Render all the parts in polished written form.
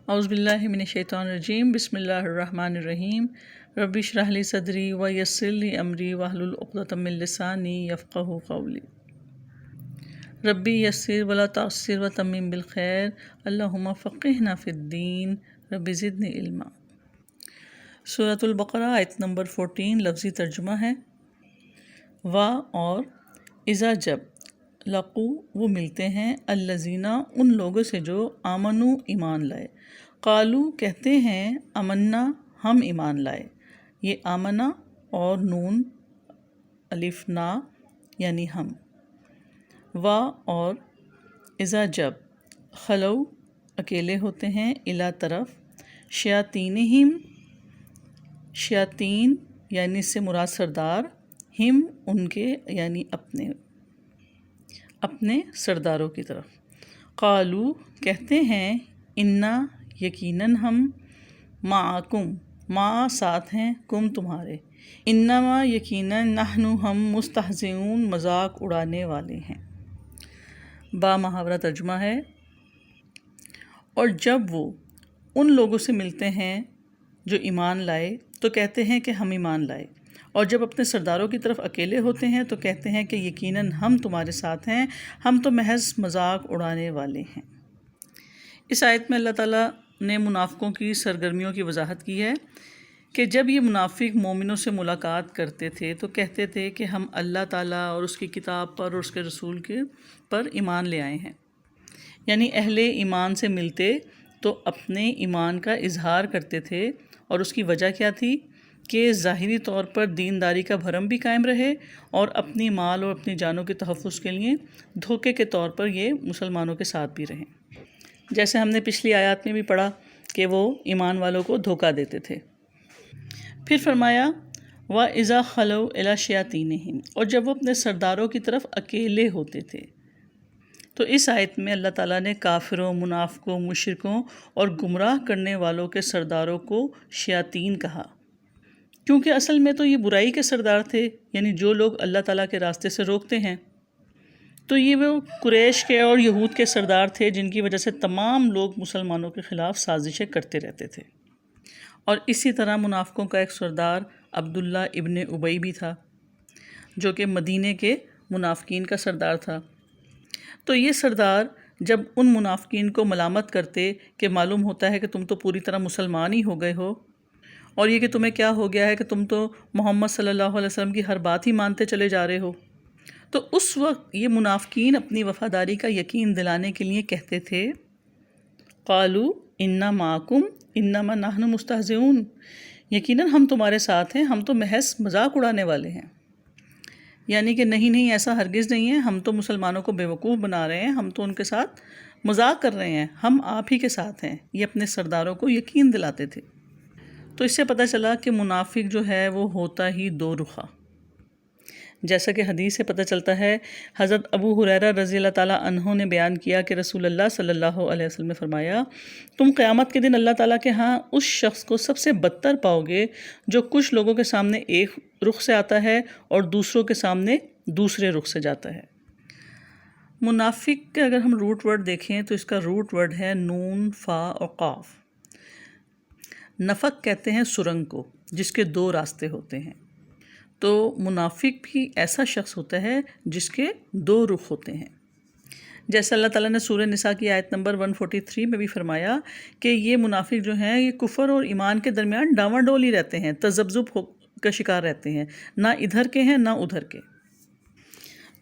اعوذ باللہ من الشیطان الرجیم بسم اللہ الرحمن الرحیم رب اشرح لی صدری ویسر لی امری واحلل عقدۃ من لسانی یفقہوا قولی ربی یسر ولا تعسر وتمم بالخیر اللہم فقہنا فی الدین رب زدنی علما۔ سورۃ البقرہ آیت نمبر 14 لفظی ترجمہ ہے وا اور اذا جب لقو وہ ملتے ہیں الذین ان لوگوں سے جو آمنو ایمان لائے، قالو کہتے ہیں امنا ہم ایمان لائے۔ یہ آمنا اور نون الف نا یعنی ہم، وا اور اذا جب خلو اکیلے ہوتے ہیں، الا طرف شیاطینہم شیاطین یعنی اس سے مراد سردار، ہم ان کے یعنی اپنے سرداروں کی طرف، قالو کہتے ہیں انا یقیناً ہم معکم ما ساتھ ہیں کم تمہارے، انما یقیناً نحن ہم مستہزئون مذاق اڑانے والے ہیں۔ با محاورہ ترجمہ ہے اور جب وہ ان لوگوں سے ملتے ہیں جو ایمان لائے تو کہتے ہیں کہ ہم ایمان لائے، اور جب اپنے سرداروں کی طرف اکیلے ہوتے ہیں تو کہتے ہیں کہ یقیناً ہم تمہارے ساتھ ہیں، ہم تو محض مذاق اڑانے والے ہیں۔ اس آیت میں اللہ تعالیٰ نے منافقوں کی سرگرمیوں کی وضاحت کی ہے کہ جب یہ منافق مومنوں سے ملاقات کرتے تھے تو کہتے تھے کہ ہم اللہ تعالیٰ اور اس کی کتاب پر اور اس کے رسول کے پر ایمان لے آئے ہیں، یعنی اہل ایمان سے ملتے تو اپنے ایمان کا اظہار کرتے تھے، اور اس کی وجہ کیا تھی کہ ظاہری طور پر دینداری کا بھرم بھی قائم رہے اور اپنی مال اور اپنی جانوں کے تحفظ کے لیے دھوکے کے طور پر یہ مسلمانوں کے ساتھ بھی رہیں، جیسے ہم نے پچھلی آیات میں بھی پڑھا کہ وہ ایمان والوں کو دھوکہ دیتے تھے۔ پھر فرمایا وَإِذَا خَلَوْا إِلَىٰ شَيَاطِينِهِمْ، اور جب وہ اپنے سرداروں کی طرف اکیلے ہوتے تھے۔ تو اس آیت میں اللہ تعالیٰ نے کافروں، منافقوں، مشرکوں اور گمراہ کرنے والوں کے سرداروں کو شیاطین کہا، کیونکہ اصل میں تو یہ برائی کے سردار تھے، یعنی جو لوگ اللہ تعالیٰ کے راستے سے روکتے ہیں۔ تو یہ وہ قریش کے اور یہود کے سردار تھے جن کی وجہ سے تمام لوگ مسلمانوں کے خلاف سازشیں کرتے رہتے تھے، اور اسی طرح منافقوں کا ایک سردار عبداللہ ابن ابی بھی تھا جو کہ مدینے کے منافقین کا سردار تھا۔ تو یہ سردار جب ان منافقین کو ملامت کرتے کہ معلوم ہوتا ہے کہ تم تو پوری طرح مسلمان ہی ہو گئے ہو، اور یہ کہ تمہیں کیا ہو گیا ہے کہ تم تو محمد صلی اللہ علیہ وسلم کی ہر بات ہی مانتے چلے جا رہے ہو، تو اس وقت یہ منافقین اپنی وفاداری کا یقین دلانے کے لیے کہتے تھے قالو انا معکم انما نحن مستہزئون، یقیناً ہم تمہارے ساتھ ہیں، ہم تو محض مذاق اڑانے والے ہیں، یعنی کہ نہیں ایسا ہرگز نہیں ہے، ہم تو مسلمانوں کو بیوقوف بنا رہے ہیں، ہم تو ان کے ساتھ مذاق کر رہے ہیں، ہم آپ ہی کے ساتھ ہیں۔ یہ اپنے سرداروں کو یقین دلاتے تھے۔ تو اس سے پتہ چلا کہ منافق جو ہے وہ ہوتا ہی دو رخا، جیسا کہ حدیث سے پتہ چلتا ہے۔ حضرت ابو ہریرہ رضی اللہ تعالیٰ عنہ نے بیان کیا کہ رسول اللہ صلی اللہ علیہ وسلم نے فرمایا، تم قیامت کے دن اللہ تعالیٰ کے ہاں اس شخص کو سب سے بدتر پاؤ گے جو کچھ لوگوں کے سامنے ایک رخ سے آتا ہے اور دوسروں کے سامنے دوسرے رخ سے جاتا ہے۔ منافق کے اگر ہم روٹ ورڈ دیکھیں تو اس کا روٹ ورڈ ہے نون فا اور قاف۔ نفق کہتے ہیں سرنگ کو جس کے دو راستے ہوتے ہیں، تو منافق بھی ایسا شخص ہوتا ہے جس کے دو رخ ہوتے ہیں، جیسے اللہ تعالیٰ نے سورہ نساء کی آیت نمبر 143 میں بھی فرمایا کہ یہ منافق جو ہیں یہ کفر اور ایمان کے درمیان ڈاواں ڈول ہی رہتے ہیں، تذبذب کا شکار رہتے ہیں، نہ ادھر کے ہیں نہ ادھر کے۔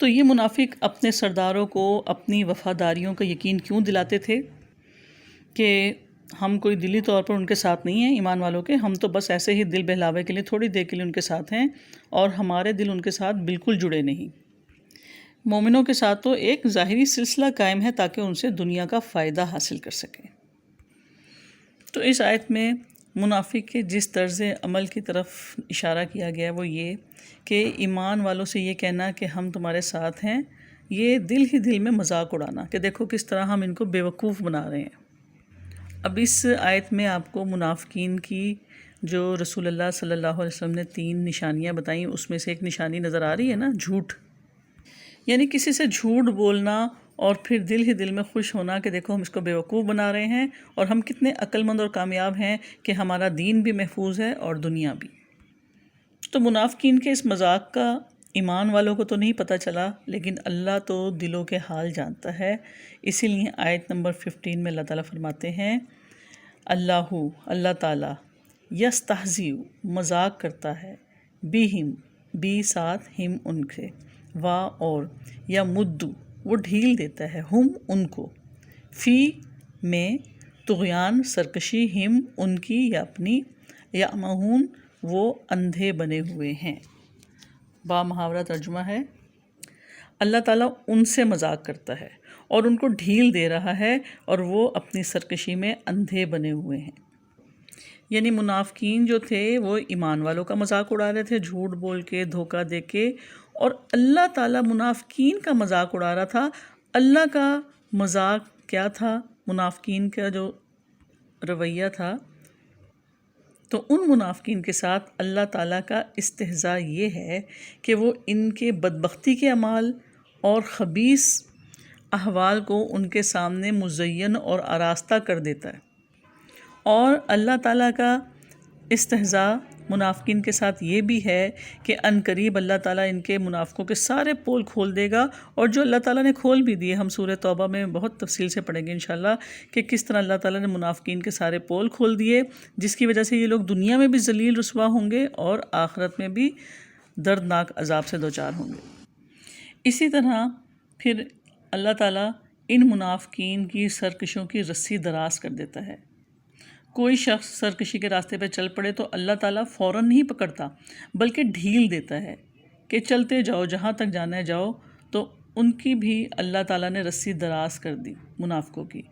تو یہ منافق اپنے سرداروں کو اپنی وفاداریوں کا یقین کیوں دلاتے تھے کہ ہم کوئی دلی طور پر ان کے ساتھ نہیں ہیں ایمان والوں کے، ہم تو بس ایسے ہی دل بہلاوے کے لیے تھوڑی دیر کے لیے ان کے ساتھ ہیں، اور ہمارے دل ان کے ساتھ بالکل جڑے نہیں۔ مومنوں کے ساتھ تو ایک ظاہری سلسلہ قائم ہے تاکہ ان سے دنیا کا فائدہ حاصل کر سکیں۔ تو اس آیت میں منافق کے جس طرز عمل کی طرف اشارہ کیا گیا وہ یہ کہ ایمان والوں سے یہ کہنا کہ ہم تمہارے ساتھ ہیں، یہ دل ہی دل میں مذاق اڑانا کہ دیکھو کس طرح ہم ان کو بیوقوف بنا رہے ہیں۔ اب اس آیت میں آپ کو منافقین کی جو رسول اللہ صلی اللہ علیہ وسلم نے 3 نشانیاں بتائیں، اس میں سے ایک نشانی نظر آ رہی ہے نا، جھوٹ، یعنی کسی سے جھوٹ بولنا اور پھر دل ہی دل میں خوش ہونا کہ دیکھو ہم اس کو بیوقوف بنا رہے ہیں اور ہم کتنے عقل مند اور کامیاب ہیں کہ ہمارا دین بھی محفوظ ہے اور دنیا بھی۔ تو منافقین کے اس مذاق کا ایمان والوں کو تو نہیں پتہ چلا، لیکن اللہ تو دلوں کے حال جانتا ہے۔ اسی لیے آیت نمبر 15 میں اللہ تعالیٰ فرماتے ہیں اللہ تعالیٰ یستہزئ مذاق کرتا ہے، بہم بی ساتھ ہم ان کے، وا اور یا مدو وہ ڈھیل دیتا ہے، ہم ان کو، فی میں طغیان سرکشی ہم ان کی یا اپنی، یعمہون وہ اندھے بنے ہوئے ہیں۔ با محاورہ ترجمہ ہے، اللہ تعالیٰ ان سے مذاق کرتا ہے اور ان کو ڈھیل دے رہا ہے اور وہ اپنی سرکشی میں اندھے بنے ہوئے ہیں۔ یعنی منافقین جو تھے وہ ایمان والوں کا مذاق اڑا رہے تھے، جھوٹ بول کے، دھوکہ دے کے، اور اللہ تعالیٰ منافقین کا مذاق اڑا رہا تھا۔ اللہ کا مذاق کیا تھا؟ منافقین کا جو رویہ تھا، تو ان منافقین کے ساتھ اللہ تعالیٰ کا استہزاء یہ ہے کہ وہ ان کے بدبختی کے اعمال اور خبیث احوال کو ان کے سامنے مزین اور آراستہ کر دیتا ہے، اور اللہ تعالیٰ کا استہزاء منافقین کے ساتھ یہ بھی ہے کہ عنقریب اللہ تعالیٰ ان کے منافقوں کے سارے پول کھول دے گا، اور جو اللہ تعالیٰ نے کھول بھی دیے، ہم سورہ توبہ میں بہت تفصیل سے پڑھیں گے انشاءاللہ کہ کس طرح اللہ تعالیٰ نے منافقین کے سارے پول کھول دیے، جس کی وجہ سے یہ لوگ دنیا میں بھی ذلیل رسوا ہوں گے اور آخرت میں بھی دردناک عذاب سے دوچار ہوں گے۔ اسی طرح پھر اللہ تعالیٰ ان منافقین کی سرکشوں کی رسی دراز کر دیتا ہے۔ کوئی شخص سرکشی کے راستے پہ چل پڑے تو اللہ تعالیٰ فوراً نہیں پکڑتا، بلکہ ڈھیل دیتا ہے کہ چلتے جاؤ، جہاں تک جانا ہے جاؤ۔ تو ان کی بھی اللہ تعالیٰ نے رسی دراز کر دی منافقوں کی۔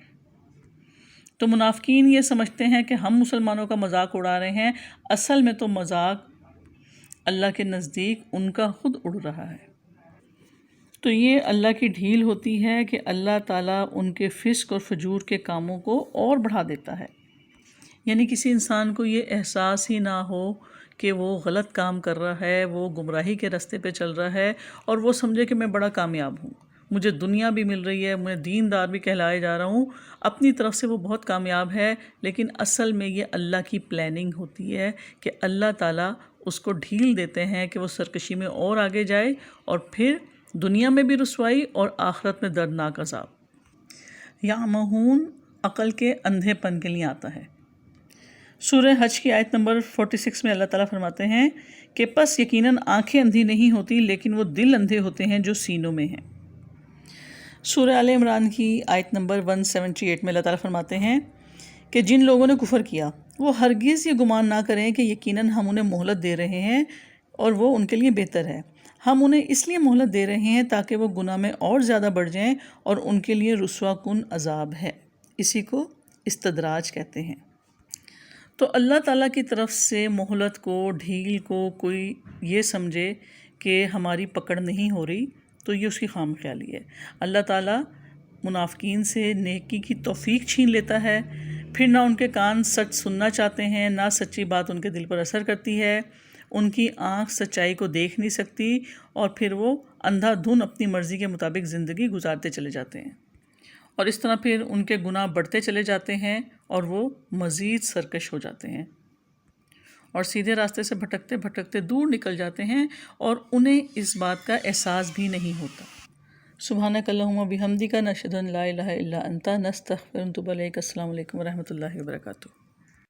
تو منافقین یہ سمجھتے ہیں کہ ہم مسلمانوں کا مذاق اڑا رہے ہیں، اصل میں تو مذاق اللہ کے نزدیک ان کا خود اڑ رہا ہے۔ تو یہ اللہ کی ڈھیل ہوتی ہے کہ اللہ تعالیٰ ان کے فسق اور فجور کے کاموں کو اور بڑھا دیتا ہے۔ یعنی کسی انسان کو یہ احساس ہی نہ ہو کہ وہ غلط کام کر رہا ہے، وہ گمراہی کے راستے پہ چل رہا ہے، اور وہ سمجھے کہ میں بڑا کامیاب ہوں، مجھے دنیا بھی مل رہی ہے، میں دیندار بھی کہلائے جا رہا ہوں، اپنی طرف سے وہ بہت کامیاب ہے، لیکن اصل میں یہ اللہ کی پلاننگ ہوتی ہے کہ اللہ تعالیٰ اس کو ڈھیل دیتے ہیں کہ وہ سرکشی میں اور آگے جائے، اور پھر دنیا میں بھی رسوائی اور آخرت میں دردناک عذاب۔ یعمہون عقل کے اندھے پن کے لیے آتا ہے۔ سورہ حج کی آیت نمبر 46 میں اللہ تعالیٰ فرماتے ہیں کہ پس یقیناً آنکھیں اندھی نہیں ہوتی، لیکن وہ دل اندھے ہوتے ہیں جو سینوں میں ہیں۔ سورہ آل عمران کی آیت نمبر 178 میں اللہ تعالیٰ فرماتے ہیں کہ جن لوگوں نے کفر کیا وہ ہرگز یہ گمان نہ کریں کہ یقیناً ہم انہیں مہلت دے رہے ہیں اور وہ ان کے لیے بہتر ہے۔ ہم انہیں اس لیے مہلت دے رہے ہیں تاکہ وہ گناہ میں اور زیادہ بڑھ جائیں، اور ان کے لیے رسوا کن عذاب ہے۔ اسی کو استدراج کہتے ہیں۔ تو اللہ تعالیٰ کی طرف سے مہلت کو، ڈھیل کو کوئی یہ سمجھے کہ ہماری پکڑ نہیں ہو رہی تو یہ اس کی خام خیالی ہے۔ اللہ تعالیٰ منافقین سے نیکی کی توفیق چھین لیتا ہے، پھر نہ ان کے کان سچ سننا چاہتے ہیں، نہ سچی بات ان کے دل پر اثر کرتی ہے، ان کی آنکھ سچائی کو دیکھ نہیں سکتی، اور پھر وہ اندھا دھن اپنی مرضی کے مطابق زندگی گزارتے چلے جاتے ہیں، اور اس طرح پھر ان کے گناہ بڑھتے چلے جاتے ہیں اور وہ مزید سرکش ہو جاتے ہیں اور سیدھے راستے سے بھٹکتے بھٹکتے دور نکل جاتے ہیں، اور انہیں اس بات کا احساس بھی نہیں ہوتا۔ سبحانک اللہم و بحمدک، نشہد ان لا الہ الا انت، نستغفرک و نتوب الیک۔ السلام علیکم ورحمۃ اللہ وبرکاتہ۔